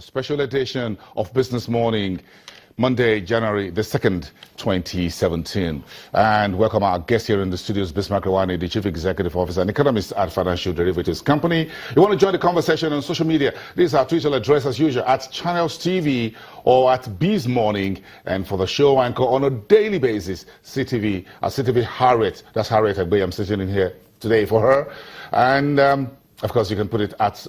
special edition of Business Morning, Monday, January the 2nd, 2017. And welcome our guest here in the studios, Bismarck Rwani, the Chief Executive Officer and Economist at Financial Derivatives Company. You want to join the conversation on social media? This is our Twitter address as usual, at Channels TV or at Biz Morning. And for the show anchor on a daily basis, CTV Harriet. That's Harriet Agbe. I'm sitting in here today for her. And of course, you can put it at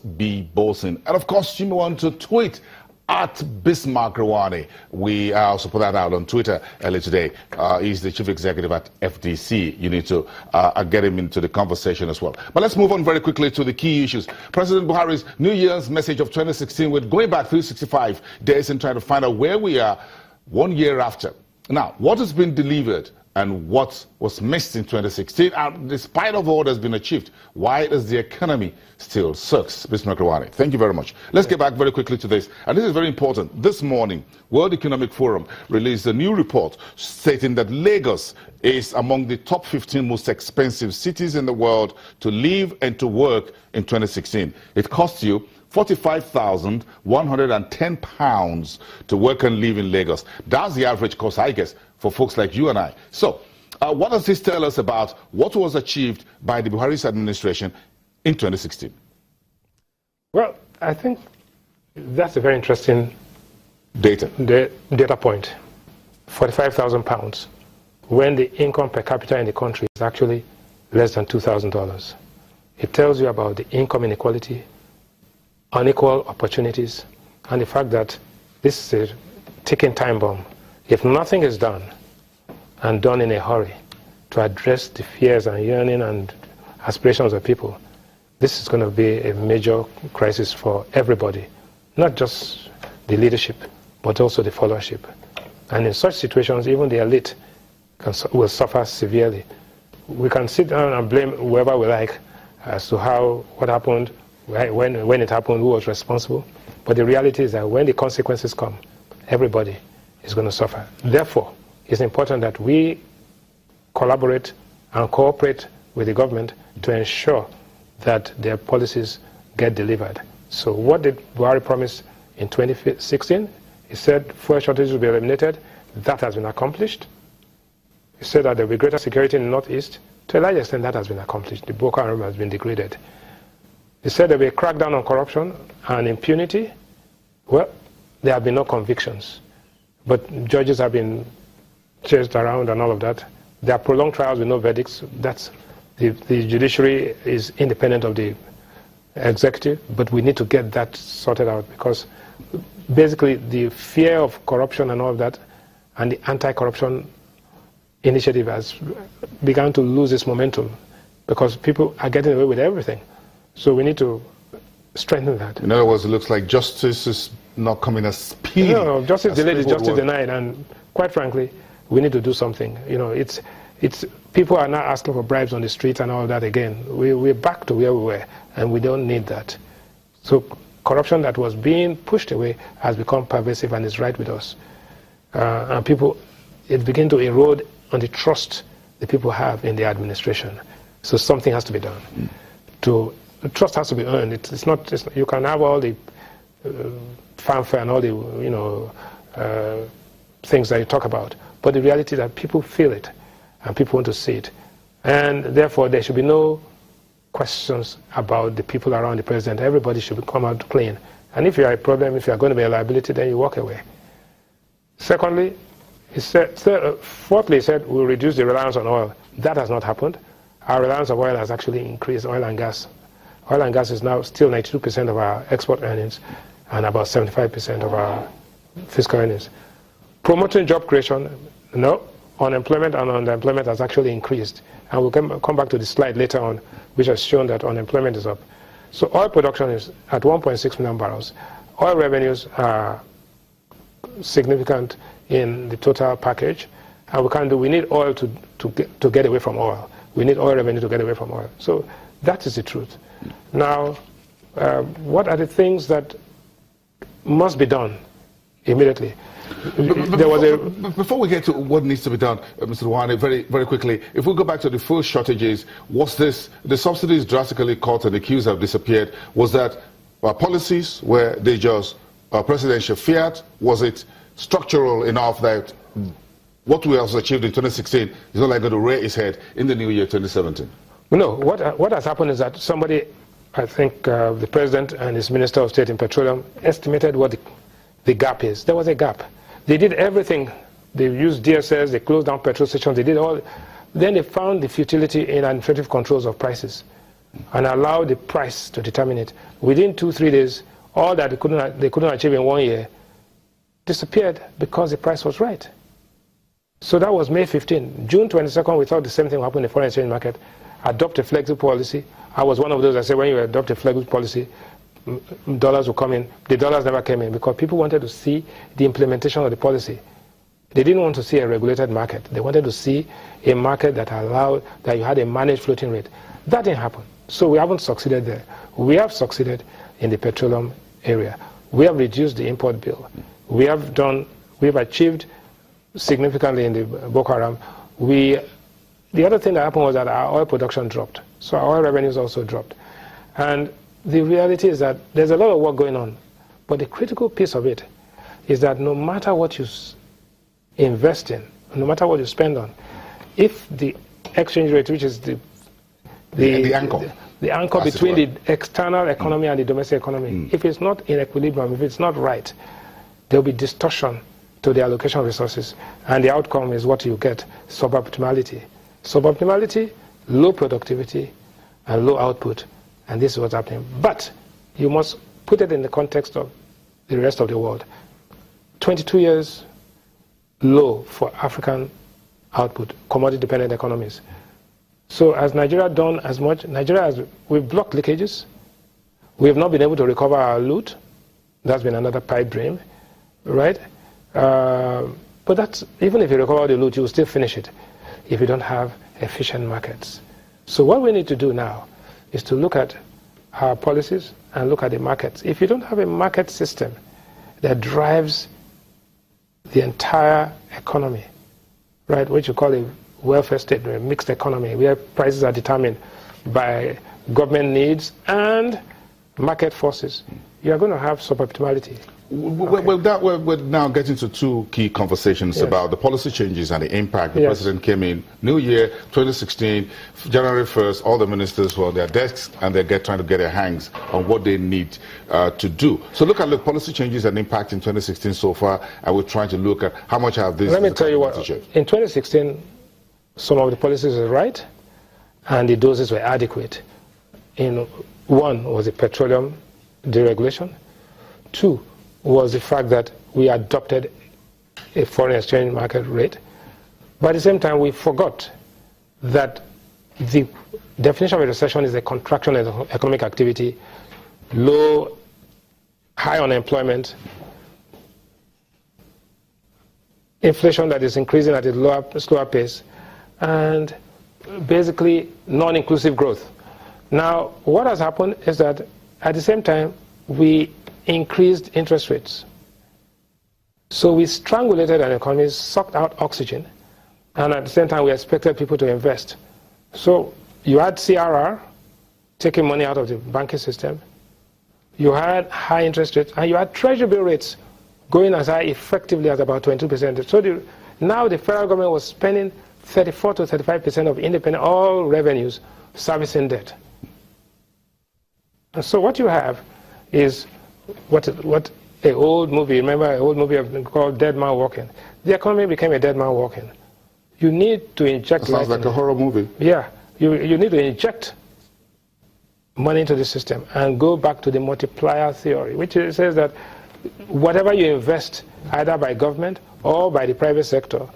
boason. And of course, you may want to tweet at Bismarck Rwani. We also put that out on Twitter earlier today. He's the Chief Executive at FDC. You need to get him into the conversation as well. But let's move on very quickly to the key issues. President Buhari's New Year's message of 2016, we're going back 365 days and trying to find out where we are 1 year after. Now, what has been delivered and what was missed in 2016, and despite of all that's been achieved, why does the economy still sucks? Bismarck Rwani, thank you very much. Let's get back very quickly to this, and this is very important. This morning, World Economic Forum released a new report stating that Lagos is among the top 15 most expensive cities in the world to live and to work in 2016. It costs you £45,110 to work and live in Lagos. That's the average cost, I guess, for folks like you and I. So, what does this tell us about what was achieved by the Buhari's administration in 2016? Well, I think that's a very interesting data point. £45,000 when the income per capita in the country is actually less than $2,000. It tells you about the income inequality, unequal opportunities, and the fact that this is a ticking time bomb. If nothing is done, and done in a hurry, to address the fears and yearning and aspirations of people, this is going to be a major crisis for everybody, not just the leadership, but also the followership. And in such situations, even the elite will suffer severely. We can sit down and blame whoever we like as to what happened, when it happened, who was responsible. But the reality is that when the consequences come, everybody is going to suffer. Therefore, it's important that we collaborate and cooperate with the government to ensure that their policies get delivered. So what did Buhari promise in 2016? He said fuel shortages will be eliminated. That has been accomplished. He said that there will be greater security in the Northeast. To a large extent, that has been accomplished. The Boko Haram has been degraded. He said there will be a crackdown on corruption and impunity. Well, there have been no convictions. But judges have been chased around and all of that. There are prolonged trials with no verdicts. That's the judiciary is independent of the executive, but we need to get that sorted out because basically the fear of corruption and all of that and the anti-corruption initiative has begun to lose its momentum because people are getting away with everything. So we need to strengthen that. In other words, it looks like justice is not coming as speedy. No, justice delayed is justice denied, and quite frankly, we need to do something. You know, it's people are now asking for bribes on the street and all that again. We're back to where we were, and we don't need that. So corruption that was being pushed away has become pervasive and is right with us. And people, it begins to erode on the trust that people have in the administration. So something has to be done. The trust has to be earned. It's not you can have all the fanfare and all the things that you talk about, but the reality is that people feel it and people want to see it, and therefore there should be no questions about the people around the president. Everybody should come out clean, and if you are a problem, if you are going to be a liability, then you walk away. Secondly, fourthly, he said we'll reduce the reliance on oil. That has not happened. Our reliance on oil has actually increased. Oil and gas is now still 92% of our export earnings and about 75% of our fiscal earnings. Promoting job creation, no. Unemployment and underemployment has actually increased. And we'll come back to the slide later on, which has shown that unemployment is up. So oil production is at 1.6 million barrels. Oil revenues are significant in the total package. And we need oil to get away from oil. We need oil revenue to get away from oil. So that is the truth. Now, what are the things that must be done immediately? Before we get to what needs to be done, Mr. Rwani, very, very quickly, if we go back to the fuel shortages, was this, the subsidies drastically cut and the queues have disappeared, was that policies where they just presidential fiat? Was it structural enough that what we have achieved in 2016 is not likely to rear its head in the new year 2017? No, what has happened is that somebody, I think the president and his Minister of State in Petroleum, estimated what the gap is. There was a gap. They did everything. They used DSS, they closed down petrol stations, they did all. Then they found the futility in administrative controls of prices and allowed the price to determine it. Within 2-3 days, all that they couldn't achieve in 1 year disappeared because the price was right. So that was May 15. June 22nd, we thought the same thing happened in the foreign exchange market. Adopt a flexible policy. I was one of those that said when you adopt a flexible policy, dollars will come in. The dollars never came in because people wanted to see the implementation of the policy. They didn't want to see a regulated market. They wanted to see a market that allowed that you had a managed floating rate. That didn't happen. So we haven't succeeded there. We have succeeded in the petroleum area. We have reduced the import bill. We have achieved significantly in the Boko Haram. The other thing that happened was that our oil production dropped. So our oil revenues also dropped. And the reality is that there's a lot of work going on. But the critical piece of it is that no matter what you invest in, no matter what you spend on, if the exchange rate, which is the anchor between the external economy and the domestic economy, if it's not in equilibrium, if it's not right, there'll be distortion to the allocation of resources, and the outcome is what you get: suboptimality. Suboptimality, low productivity, and low output, and this is what's happening. But you must put it in the context of the rest of the world. 22 years low for African output, commodity-dependent economies. So has Nigeria done as much? We've blocked leakages. We have not been able to recover our loot. That's been another pipe dream, right? But that's, even if you recover the loot, you will still finish it if you don't have efficient markets. So what we need to do now is to look at our policies and look at the markets. If you don't have a market system that drives the entire economy, right, what you call a welfare state, a mixed economy, where prices are determined by government needs and market forces, you are going to have suboptimality. We're now getting to two key conversations about the policy changes and the impact. The president came in, New Year, 2016, January 1st, all the ministers were on their desks and they're trying to get their hands on what they need to do. So look at the policy changes and impact in 2016 so far, and we're trying to look at how much have this... Let me tell you what, in 2016, some of the policies were right and the doses were adequate. One was the petroleum deregulation. Two was the fact that we adopted a foreign exchange market rate. But at the same time, we forgot that the definition of a recession is a contraction of economic activity, high unemployment, inflation that is increasing at a slower pace, and basically non-inclusive growth. Now, what has happened is that at the same time, we increased interest rates. So we strangulated an economy, sucked out oxygen, and at the same time we expected people to invest. So you had CRR taking money out of the banking system, you had high interest rates, and you had treasury bill rates going as high effectively as about 22%. So now the federal government was spending 34 to 35% of independent all revenues servicing debt. And so what you have is what an old movie, remember an old movie called Dead Man Walking? The economy became a dead man walking. You need to inject... That sounds like a horror movie. Yeah. You need to inject money into the system and go back to the multiplier theory, which says that whatever you invest, either by government or by the private sector,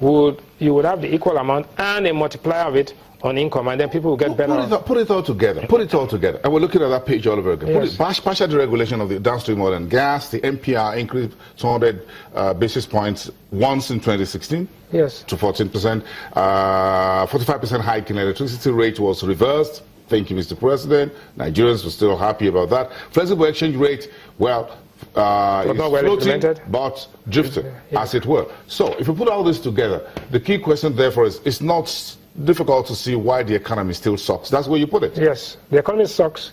you would have the equal amount and a multiplier of it on income, and then people will get better. Put it all together. Put it all together. And we're looking at that page all over again. Yes. Partial deregulation of the downstream oil and gas, the MPR increased 200 basis points once in 2016 to 14%. 45% hike in electricity rate was reversed. Thank you, Mr. President. Nigerians were still happy about that. Flexible exchange rate, well, it's floating, but drifting, as it were. So if you put all this together, the key question therefore is, it's not difficult to see why the economy still sucks. That's where you put it. Yes, the economy sucks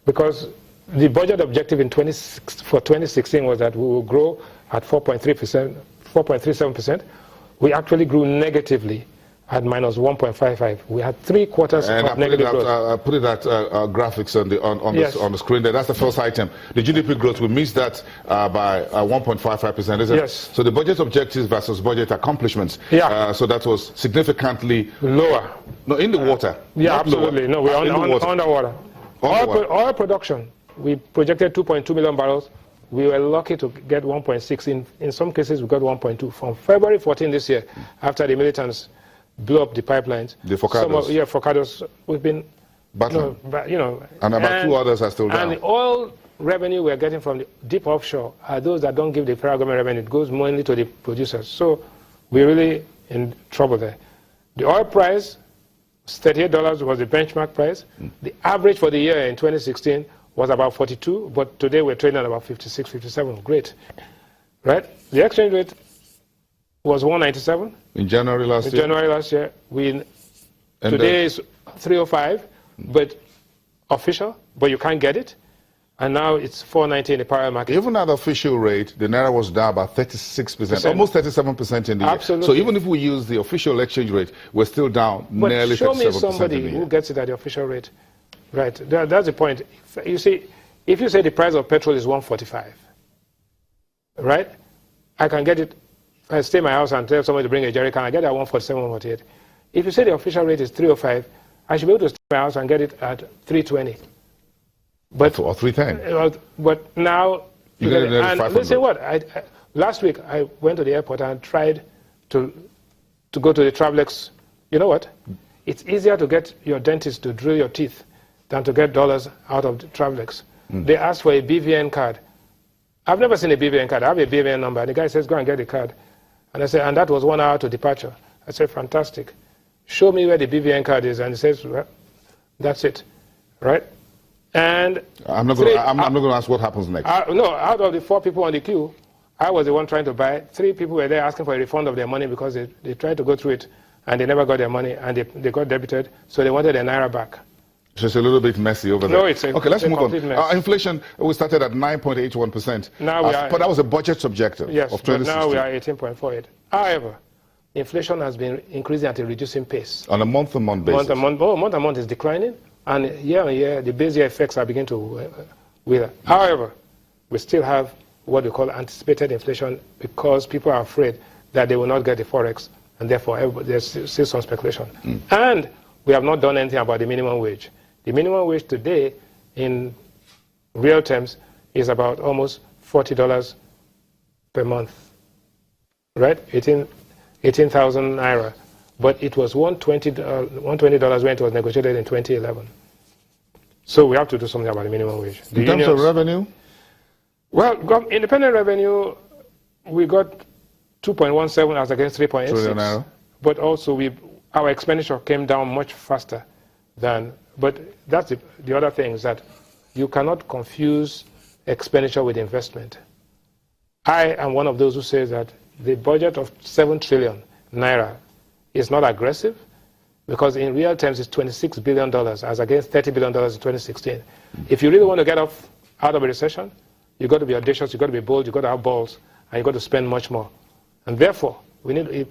because The budget objective for 2016 was that we will grow at 4.3%, 4.37%. We actually grew negatively at minus 1.55. We had 3 quarters of negative growth. I put it at graphics on the screen there. That's the first item. The GDP growth, we missed that by 1.55%, isn't it? Yes. So the budget objectives versus budget accomplishments. Yeah. So that was significantly lower. No, in the water. Yeah, absolutely. No, we're underwater. Oil production, we projected 2.2 million barrels. We were lucky to get 1.6. In some cases, we got 1.2. From February 14 this year, after the militants blew up the pipelines. The Focados. Focados, we've been battling. And about 2 others are still down. And the oil revenue we're getting from the deep offshore are those that don't give the federal government revenue. It goes mainly to the producers. So we're really in trouble there. The oil price, $38 was the benchmark price. The average for the year in 2016 was about 42, but today we're trading at about 56, 57. Great. Right? The exchange rate was 197. In January last year? In January last year. Today is 305, but official, but you can't get it. And now it's 490 in the parallel market. Even at the official rate, the Naira was down by 36%, almost 37% in the Absolutely. year. So even if we use the official exchange rate, we're still down nearly 37% But show me somebody who gets it at the official rate. Right, that's the point. You see, if you say the price of petrol is 145, right? I can get it, I stay in my house and tell somebody to bring a jerry can, I get it at 147, 148. If you say the official rate is 305, I should be able to stay in my house and get it at 320. But, or 310. But now, you get it at and listen what, last week I went to the airport and tried to go to the Travelex. You know what? It's easier to get your dentist to drill your teeth than to get dollars out of the Travelex. They asked for a BVN card. I've never seen a BVN card. I have a BVN number. And the guy says, go and get the card. And I said, and that was 1 hour to departure. I said, fantastic. Show me where the BVN card is. And he says, well, that's it. Right? And I'm not going to ask what happens next. No, out of the 4 people on the queue, I was the one trying to buy. 3 people were there asking for a refund of their money because they tried to go through it and they never got their money and they got debited. So they wanted their Naira back. So it's a little bit messy over there. No, it's okay, let's move on. Inflation, we started at 9.81%. Now we are, but that was a budget objective yes, of 2016. But now we are 18.48. However, inflation has been increasing at a reducing pace. On a month-to-month basis? Month-to-month is declining, and year-on-year, the base year effects are beginning to wither. However, we still have what we call anticipated inflation because people are afraid that they will not get the forex, and therefore there's still some speculation. And we have not done anything about the minimum wage. The minimum wage today, in real terms, is about almost $40 per month, right? 18,000 Naira. But it was $120 when it was negotiated in 2011. So we have to do something about the minimum wage. In terms of revenue? Well, independent revenue, we got 2.17 as against 3.86. But also our expenditure came down much faster than, but that's the other thing is that you cannot confuse expenditure with investment. I am one of those who says that the budget of 7 trillion Naira is not aggressive because in real terms it's $26 billion as against $30 billion in 2016. If you really want to get out of a recession, you've got to be audacious, you've got to be bold, you've got to have balls, and you've got to spend much more. And therefore, we have to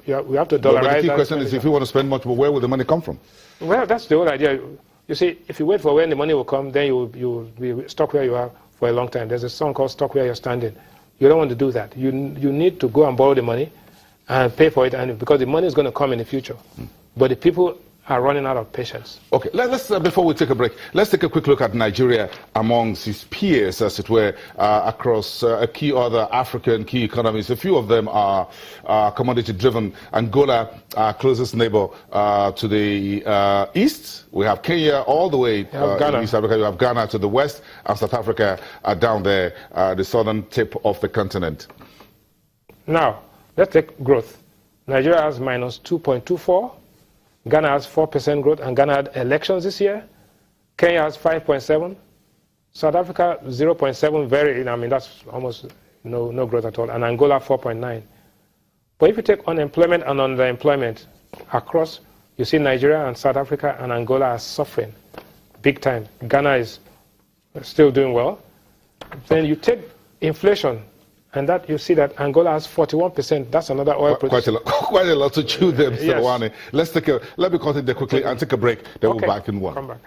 dollarize. But the key question is, if you want to spend much more, where will the money come from? Well, that's the whole idea. You see, if you wait for when the money will come, then you will be stuck where you are for a long time. There's a song called Stuck Where You're Standing. You don't want to do that. You need to go and borrow the money and pay for it, and because the money is going to come in the future. But the people are running out of patience. Okay, let's before we take a break, let's take a quick look at Nigeria amongst its peers, as it were, across key other African key economies. A few of them are commodity-driven. Angola, our closest neighbor to the east. We have Kenya all the way in East Africa. We have Ghana to the west, and South Africa down there, the southern tip of the continent. Now, let's take growth. Nigeria has minus 2.24. Ghana has 4% growth, and Ghana had elections this year. Kenya has 5.7. South Africa, 0.7, that's almost no growth at all. And Angola, 4.9. But if you take unemployment and underemployment across, you see Nigeria and South Africa and Angola are suffering big time. Ghana is still doing well. Then you take inflation, and that you see that Angola has 41%. That's another oil quite a lot, quite a lot to chew there, Mr. Yes. Wane. Let me cut it there quickly and take a break. Then we'll be back in one. Come back.